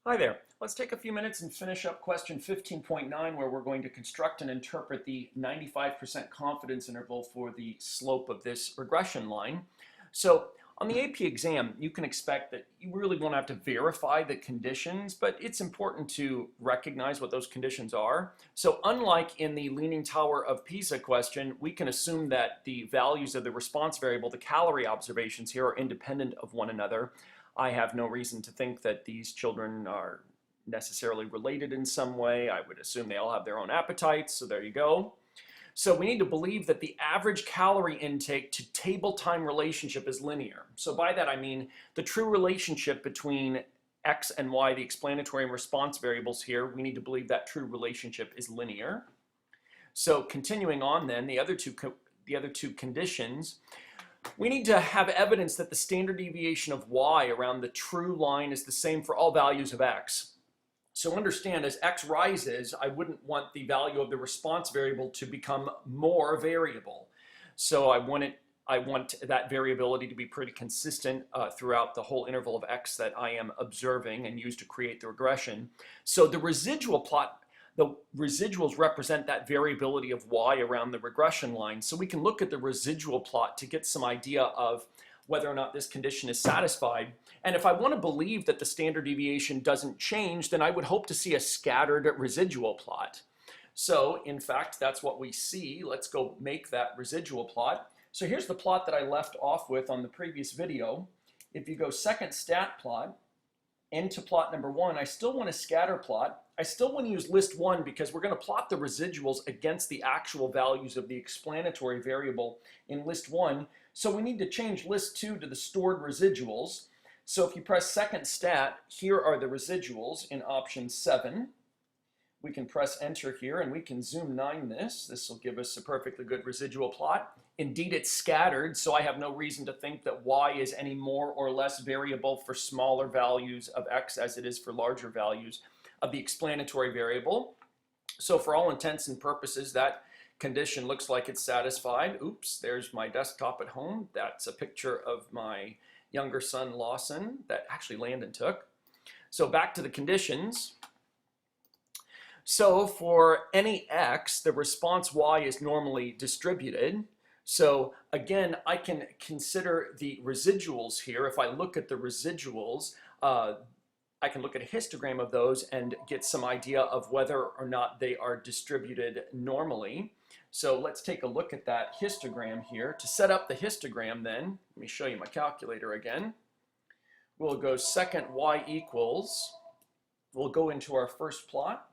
Hi there. Let's take a few minutes and finish up question 15.9 where we're going to construct and interpret the 95% confidence interval for the slope of this regression line. So on the AP exam, you can expect that you really won't have to verify the conditions, but it's important to recognize what those conditions are. So unlike in the Leaning Tower of Pisa question, we can assume that the values of the response variable, the calorie observations here, are independent of one another. I have no reason to think that these children are necessarily related in some way. I would assume they all have their own appetites, so there you go. So we need to believe that the average calorie intake to table time relationship is linear. So by that I mean the true relationship between x and y, the explanatory and response variables here, we need to believe that true relationship is linear. So continuing on then, the other two conditions, we need to have evidence that the standard deviation of y around the true line is the same for all values of x. So understand, as x rises, I wouldn't want the value of the response variable to become more variable. So I want that variability to be pretty consistent throughout the whole interval of x that I am observing and use to create the regression. So the residual plot, the residuals represent that variability of y around the regression line. So we can look at the residual plot to get some idea of whether or not this condition is satisfied. And if I want to believe that the standard deviation doesn't change, then I would hope to see a scattered residual plot. So in fact, that's what we see. Let's go make that residual plot. So here's the plot that I left off with on the previous video. If you go second stat plot into plot number 1, I still want a scatter plot. I still want to use list 1 because we're going to plot the residuals against the actual values of the explanatory variable in list 1. So we need to change list 2 to the stored residuals. So if you press second stat, here are the residuals in option 7. We can press enter here and we can zoom 9 this. This will give us a perfectly good residual plot. Indeed, it's scattered, so I have no reason to think that y is any more or less variable for smaller values of x as it is for larger values of the explanatory variable. So for all intents and purposes, that condition looks like it's satisfied. Oops, there's my desktop at home. That's a picture of my younger son Lawson that actually Landon took. So back to the conditions. So for any x, the response y is normally distributed. So again, I can consider the residuals here. If I look at the residuals, I can look at a histogram of those and get some idea of whether or not they are distributed normally. So let's take a look at that histogram here. To set up the histogram then, let me show you my calculator again. We'll go second y equals, we'll go into our first plot.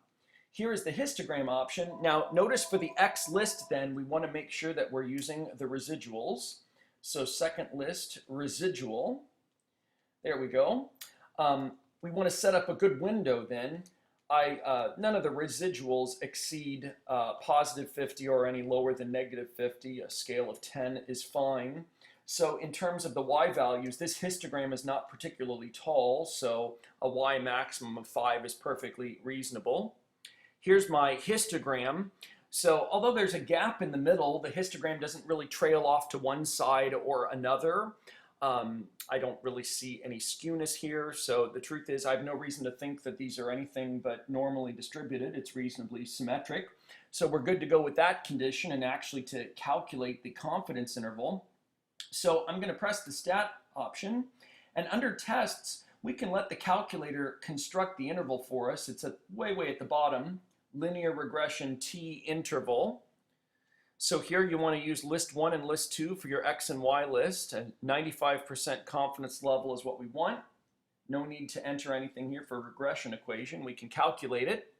Here is the histogram option. Now notice for the x list then, we want to make sure that we're using the residuals. So second list residual, there we go. We want to set up a good window then. None of the residuals exceed positive 50 or any lower than negative 50. A scale of 10 is fine. So in terms of the y values, this histogram is not particularly tall, so a y maximum of 5 is perfectly reasonable. Here's my histogram. So although there's a gap in the middle, the histogram doesn't really trail off to one side or another. I don't really see any skewness here, so the truth is I have no reason to think that these are anything but normally distributed. It's reasonably symmetric. So we're good to go with that condition and actually to calculate the confidence interval. So I'm going to press the stat option, and under tests, we can let the calculator construct the interval for us. It's way at the bottom, linear regression t interval. So here you want to use list 1 and list 2 for your x and y list, and 95% confidence level is what we want. No need to enter anything here for a regression equation. We can calculate it.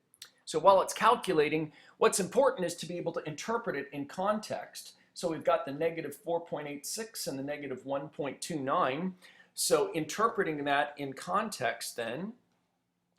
So while it's calculating, what's important is to be able to interpret it in context. So we've got the negative 4.86 and the negative 1.29. So interpreting that in context then,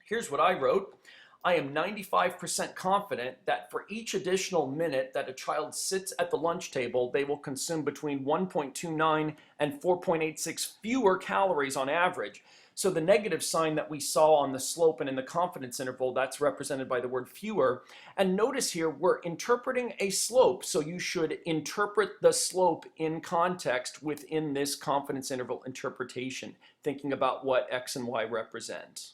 here's what I wrote. I am 95% confident that for each additional minute that a child sits at the lunch table, they will consume between 1.29 and 4.86 fewer calories on average. So the negative sign that we saw on the slope and in the confidence interval, that's represented by the word fewer. And notice here, we're interpreting a slope, so you should interpret the slope in context within this confidence interval interpretation, thinking about what x and y represent.